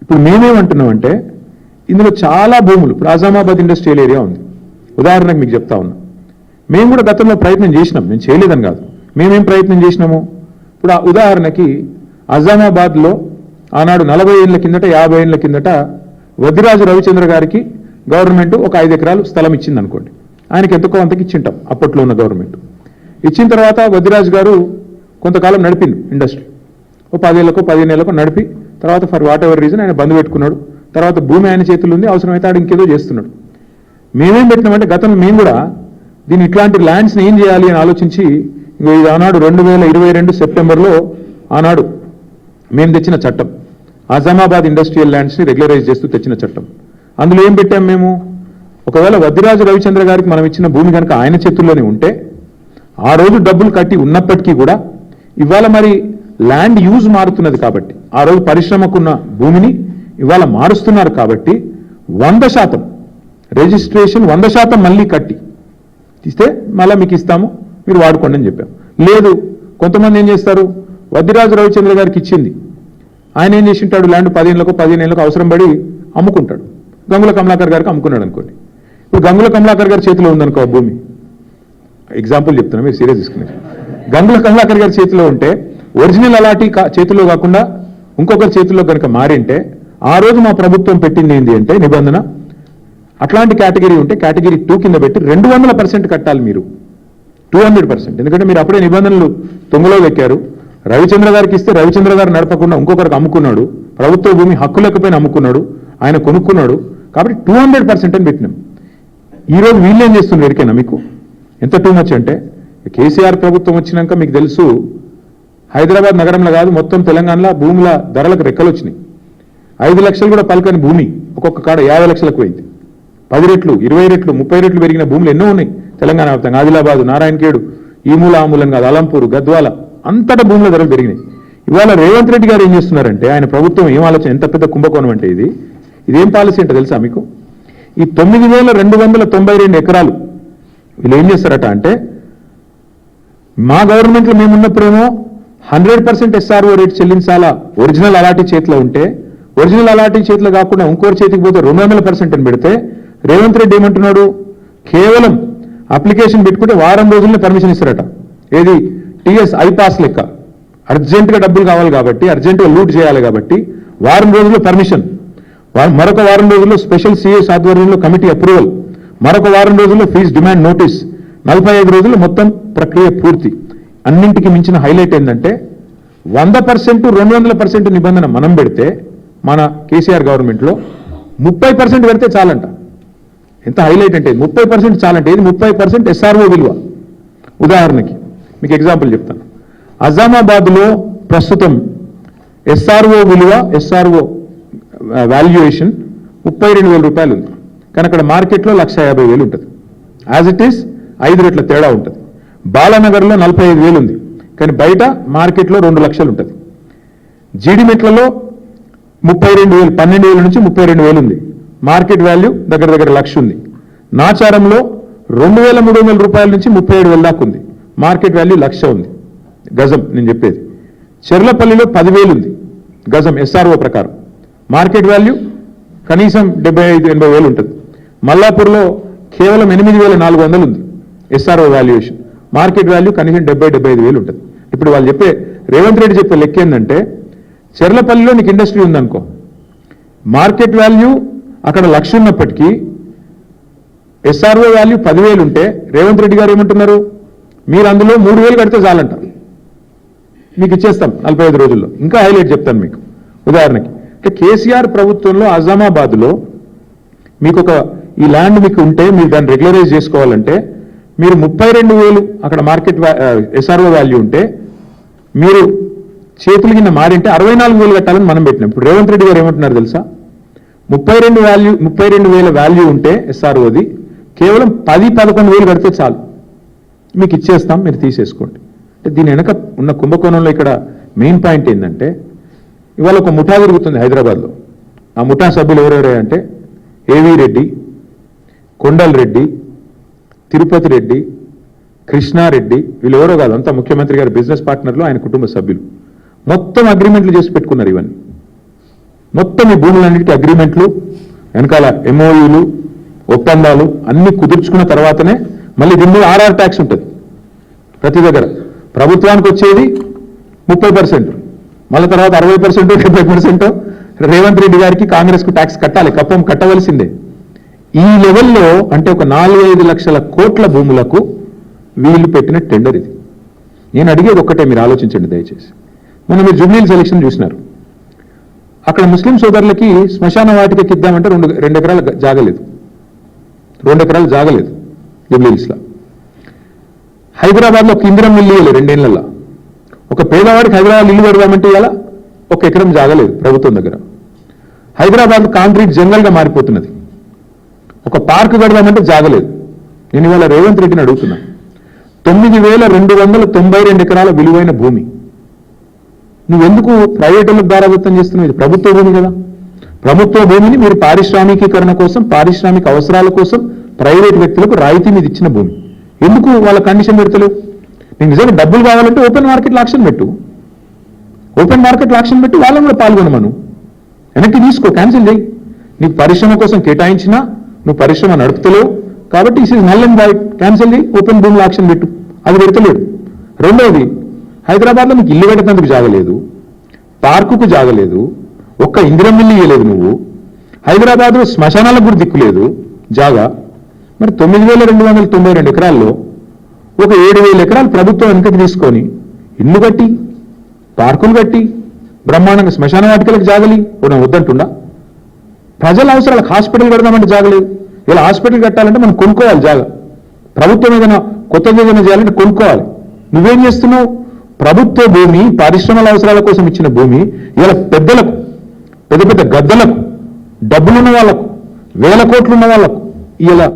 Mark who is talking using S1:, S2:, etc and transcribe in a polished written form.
S1: ఇప్పుడు మేమేమంటున్నామంటే ఇందులో చాలా భూములు, ఇప్పుడు ఆజామాబాద్ ఇండస్ట్రియల్ ఏరియా ఉంది, ఉదాహరణకు మీకు చెప్తా ఉన్నా. మేము కూడా గతంలో ప్రయత్నం చేసినాం, నేను చేయలేదని కాదు. మేమేం ప్రయత్నం చేసినాము, ఇప్పుడు ఆ ఉదాహరణకి ఆజామాబాద్లో ఆనాడు 40 ఏళ్ల కిందట 50 ఏళ్ల కిందట వద్దిరాజు రవిచంద్ర గారికి గవర్నమెంట్ ఒక 5 ఎకరాలు స్థలం ఇచ్చింది అనుకోండి. ఆయనకి ఎంతకో అంతకి ఇచ్చింటాం అప్పట్లో ఉన్న గవర్నమెంట్. ఇచ్చిన తర్వాత వద్దిరాజు గారు కొంతకాలం నడిపింది ఇండస్ట్రీ, ఓ 10 ఏళ్లకో 15 ఏళ్లకో నడిపి తర్వాత ఫర్ వాట్ ఎవర్ రీజన్ ఆయన బంద్ పెట్టుకున్నాడు. తర్వాత భూమి ఆయన చేతుల్లో ఉంది, అవసరమైతే ఆడు ఇంకేదో చేస్తున్నాడు. మేమేం పెట్టినామంటే గతంలో మేము కూడా దీన్ని ఇట్లాంటి ల్యాండ్స్ని ఏం చేయాలి అని ఆలోచించి ఇది ఆనాడు 2022 సెప్టెంబర్లో ఆనాడు మేము తెచ్చిన చట్టం, ఆజామాబాద్ ఇండస్ట్రియల్ ల్యాండ్స్ని రెగ్యులరైజ్ చేస్తూ తెచ్చిన చట్టం. అందులో ఏం పెట్టాం మేము, ఒకవేళ వద్దిరాజు రవిచంద్ర గారికి మనం ఇచ్చిన భూమి కనుక ఆయన చేతుల్లోనే ఉంటే ఆ రోజు డబ్బులు కట్టి ఉన్నప్పటికీ కూడా ఇవాళ మరి ల్యాండ్ యూజ్ మారుతున్నది కాబట్టి, ఆ రోజు పరిశ్రమకున్న భూమిని ఇవాళ మారుస్తున్నారు కాబట్టి 100% రిజిస్ట్రేషన్ 100% మళ్ళీ కట్టి ఇస్తే మళ్ళీ మీకు ఇస్తాము, మీరు వాడుకోండి అని చెప్పాం. లేదు, కొంతమంది ఏం చేస్తారు, వద్దిరాజు రవిచంద్ర గారికి ఇచ్చింది, ఆయన ఏం చేసి ఉంటాడు, ల్యాండ్ 15 ఏళ్ళకు అవసరం పడి అమ్ముకుంటాడు. గంగుల కమలాకర్ గారికి అమ్ముకున్నాడు అనుకోండి. ఇప్పుడు గంగుల కమలాకర్ గారి చేతిలో ఉందనుకో భూమి, ఎగ్జాంపుల్ చెప్తున్నా, మీరు సీరియస్ తీసుకున్నారు. గంగుల కమలాకర్ గారి చేతిలో ఉంటే ఒరిజినల్ అలాంటి చేతిలో కాకుండా ఇంకొకరి చేతిలో కనుక మారింటే ఆ రోజు మా ప్రభుత్వం పెట్టింది ఏంటి అంటే నిబంధన, అట్లాంటి కేటగిరీ ఉంటే కేటగిరీ 2 కింద పెట్టి 200% కట్టాలి మీరు, 200%. ఎందుకంటే మీరు అప్పుడే నిబంధనలు తొంగలో వెక్కారు. రవిచంద్ర గారికి ఇస్తే రవిచంద్ర గారు నడపకుండా ఇంకొకరికి అమ్ముకున్నాడు, ప్రభుత్వ భూమి హక్కు లేకపోయినా అమ్ముకున్నాడు, ఆయన కొనుక్కున్నాడు, కాబట్టి 200% అని పెట్టినాం. ఈరోజు వీళ్ళు ఏం చేస్తున్నారు ఎరికైనా మీకు ఎంత టూ మచ్ అంటే, కేసీఆర్ ప్రభుత్వం వచ్చినాక మీకు తెలుసు హైదరాబాద్ నగరంలో కాదు మొత్తం తెలంగాణలో భూముల ధరలకు రెక్కలు వచ్చినాయి. 5 లక్షలు కూడా పలకని భూమి ఒక్కొక్క కాడ 50 లక్షలకు పోయింది. 10 రెట్లు 20 రెట్లు 30 రెట్లు పెరిగిన భూములు ఎన్నో ఉన్నాయి తెలంగాణ వ్యాప్తంగా. ఆదిలాబాద్, నారాయణఖేడు, ఈ మూల ఆ మూలం కాదు, అలంపూర్, గద్వాల అంతటా భూముల ధరలు పెరిగినాయి. ఇవాళ రేవంత్ రెడ్డి గారు ఏం చేస్తున్నారంటే, ఆయన ప్రభుత్వం ఏం ఆలోచన, ఎంత పెద్ద కుంభకోణం అంటే ఇదేం పాలసీ అంటే తెలుసా మీకు, ఈ 9292 ఎకరాలు వీళ్ళు ఏం చేస్తారట అంటే, మా గవర్నమెంట్లో మేమున్నప్పుడేమో 100% SRO రేట్ చెల్లించాలా, ఒరిజినల్ అలాంటి చేతిలో ఉంటే, ఒరిజినల్ అలాంటి చేతిలో కాకుండా ఇంకోటి చేతికి పోతే 200% అని పెడితే, రేవంత్ రెడ్డి ఏమంటున్నాడు, కేవలం అప్లికేషన్ పెట్టుకుంటే వారం రోజుల్లో పర్మిషన్ ఇస్తారట. ఏది TS ఐపాస్ లెక్క, అర్జెంటుగా డబ్బులు కావాలి కాబట్టి, అర్జెంటుగా లూట్ చేయాలి కాబట్టి వారం రోజుల్లో పర్మిషన్, మరొక వారం రోజుల్లో స్పెషల్ CS ఆధ్వర్యంలో కమిటీ అప్రూవల్, మరొక వారం రోజుల్లో ఫీజు డిమాండ్ నోటీస్, 45 రోజుల్లో మొత్తం ప్రక్రియ పూర్తి. అన్నింటికి మించిన హైలైట్ ఏంటంటే 100% 200% నిబంధన మనం పెడితే మన కేసీఆర్ గవర్నమెంట్లో 30% పెడితే చాలంట. ఎంత హైలైట్ అంటే 30% చాలంటే, ఇది 30% SRO విలువ. ఉదాహరణకి మీకు ఎగ్జాంపుల్ చెప్తాను. అజామాబాద్లో ప్రస్తుతం SRO విలువ, SRO వాల్యుయేషన్ 32,000 రూపాయలు ఉంది, కానీ అక్కడ మార్కెట్లో 1,50,000 ఉంటుంది. యాజ్ ఇట్ ఈస్ 5 రెట్ల తేడా ఉంటుంది. బాలానగర్లో 45,000 ఉంది, కానీ బయట మార్కెట్లో 2 లక్షలు ఉంటుంది. జీడిమెట్లలో 32,000, 12,000 నుంచి 32,000 ఉంది, మార్కెట్ వాల్యూ దగ్గర 1,00,000 ఉంది. నాచారంలో 2,300 రూపాయల నుంచి 37,000 దాకా ఉంది, మార్కెట్ వాల్యూ 1,00,000 ఉంది గజం నేను చెప్పేది. చెర్లపల్లిలో 10,000 ఉంది గజం SRO ప్రకారం, మార్కెట్ వాల్యూ కనీసం 75,000-80,000 ఉంటుంది. మల్లాపూర్లో కేవలం 8,400 ఉంది SRO వాల్యుయేషన్, మార్కెట్ వాల్యూ కనీసం 70,000-75,000 ఉంటుంది. ఇప్పుడు వాళ్ళు చెప్పే, రేవంత్ రెడ్డి చెప్పే లెక్క ఏంటంటే, చెర్లపల్లిలో నీకు ఇండస్ట్రీ ఉందనుకో, మార్కెట్ వాల్యూ అక్కడ 1,00,000 ఉన్నప్పటికీ SRO వాల్యూ 10,000 ఉంటే రేవంత్ రెడ్డి గారు ఏమంటున్నారు, మీరు అందులో 3,000 కడితే చాలంట, మీకు ఇచ్చేస్తాం 45 రోజుల్లో. ఇంకా హైలైట్ చెప్తాను మీకు. ఉదాహరణకి అంటే కేసీఆర్ ప్రభుత్వంలో ఆజామాబాద్లో మీకు ఈ ల్యాండ్ మీకు ఉంటే మీరు దాన్ని రెగ్యులరైజ్ చేసుకోవాలంటే మీరు 32,000 అక్కడ మార్కెట్ SRO వాల్యూ ఉంటే మీరు చేతులు కింద మారింటే 64,000 కట్టాలని మనం పెట్టినాం. ఇప్పుడు రేవంత్ రెడ్డి గారు ఏమంటున్నారు తెలుసా, 32,000 వాల్యూ ఉంటే SROది కేవలం 10-11,000 కడితే చాలు, మీకు ఇచ్చేస్తాం, మీరు తీసేసుకోండి. అంటే దీని వెనక ఉన్న కుంభకోణంలో ఇక్కడ మెయిన్ పాయింట్ ఏంటంటే, ఇవాళ ఒక ముఠా జరుగుతుంది హైదరాబాద్లో. ఆ ముఠా సభ్యులు ఎవరెవరే అంటే ఏవీ రెడ్డి, కొండల్ రెడ్డి, తిరుపతి రెడ్డి, కృష్ణారెడ్డి, వీళ్ళు ఎవరో కాదు, అంతా ముఖ్యమంత్రి గారి బిజినెస్ పార్ట్నర్లు, ఆయన కుటుంబ సభ్యులు. మొత్తం అగ్రిమెంట్లు చేసి పెట్టుకున్నారు ఇవన్నీ. మొత్తం ఈ భూములన్నిటికీ అగ్రిమెంట్లు, వెనకాల ఎంఓయూలు, ఒప్పందాలు అన్ని కుదుర్చుకున్న తర్వాతనే మళ్ళీ దీని మీద ఆర్ఆర్ ట్యాక్స్ ఉంటుంది. ప్రతి దగ్గర ప్రభుత్వానికి వచ్చేది 30%, మళ్ళీ తర్వాత 60%, 70% రేవంత్ రెడ్డి గారికి, కాంగ్రెస్కు ట్యాక్స్ కట్టాలి, కప్పం కట్టవలసిందే. ఈ లెవెల్లో అంటే ఒక 4-5 లక్షల కోట్ల భూములకు వీళ్ళు పెట్టిన టెండర్ ఇది. నేను అడిగేది ఒక్కటే, మీరు ఆలోచించండి దయచేసి. మొన్న మీరు జూబ్లీహిల్స్ ఎలక్షన్ చూసినారు. అక్కడ ముస్లిం సోదరులకి శ్మశాన వాటికకి ఇద్దామంటే 2 ఎకరాల జాగలేదు, 2 ఎకరాలు జాగలేదు జూబ్లీహిల్స్లో. హైదరాబాద్లో ఒక ఇందిరం ఇల్లు ఇవ్వలేదు 2 ఏళ్లలో. ఒక పేదవాడికి హైదరాబాద్ ఇల్లు పెడదామంటే ఇలా 1 ఎకరం జాగలేదు ప్రభుత్వం దగ్గర. హైదరాబాద్ కాంక్రీట్ జంగల్గా మారిపోతున్నది. ఒక పార్క్ కడదామంటే జాగలేదు. నేను ఇవాళ రేవంత్ రెడ్డిని అడుగుతున్నా, 9,292 ఎకరాల విలువైన భూమి నువ్వెందుకు ప్రైవేటులకు దారాదత్తం చేస్తున్నావు? ఇది ప్రభుత్వ భూమి కదా. ప్రభుత్వ భూమిని మీరు పారిశ్రామికీకరణ కోసం, పారిశ్రామిక అవసరాల కోసం ప్రైవేట్ వ్యక్తులకు రాయితీ మీద ఇచ్చిన భూమి. ఎందుకు వాళ్ళ కండిషన్ పెడతలేవు? నీకు నిజంగా డబ్బులు కావాలంటే ఓపెన్ మార్కెట్లో ఆక్షన్ పెట్టు, ఓపెన్ మార్కెట్లో ఆక్షన్ పెట్టి వాళ్ళని కూడా పాల్గొనమను. వెనక్కి తీసుకో, క్యాన్సిల్ చేయి. నీకు పరిశ్రమ కోసం కేటాయించినా నువ్వు పరిశ్రమ నడుపుతలేవు కాబట్టి is is null and white, cancel చేయి, ఓపెన్ భూములు ఆక్షన్ పెట్టు. అది పెడతలేడు. రెండవది, హైదరాబాద్లో మీకు ఇల్లు పెట్టేందుకు జాగలేదు, పార్కుకు జాగలేదు, ఒక్క ఇందిరం ఇల్లు ఇవ్వలేదు నువ్వు. హైదరాబాద్లో శ్మశానాలకు కూడా దిక్కులేదు జాగా. మరి 9,292 ఎకరాల్లో ఒక 7,000 ఎకరాలు ప్రభుత్వం వెనుకకి తీసుకొని ఇల్లు కట్టి, పార్కులు కట్టి, బ్రహ్మాండంగా శ్మశాన వాటికలకు జాగలి మనం వద్దంటుండా? ప్రజల అవసరాలకు హాస్పిటల్ కడదామంటే జాగలేదు. ఇలా హాస్పిటల్ కట్టాలంటే మనం కొనుక్కోవాలి జాగా. ప్రభుత్వం ఏదైనా కొత్తగా ఏదైనా చేయాలంటే కొనుక్కోవాలి. నువ్వేం చేస్తున్నావు? ప్రభుత్వ భూమి, పరిశ్రమల అవసరాల కోసం ఇచ్చిన భూమి ఇలా పెద్దలకు, పెద్ద పెద్ద గద్దలకు, డబ్బులున్న వాళ్లకు, 1,000 కోట్లున్న వాళ్లకు ఇలా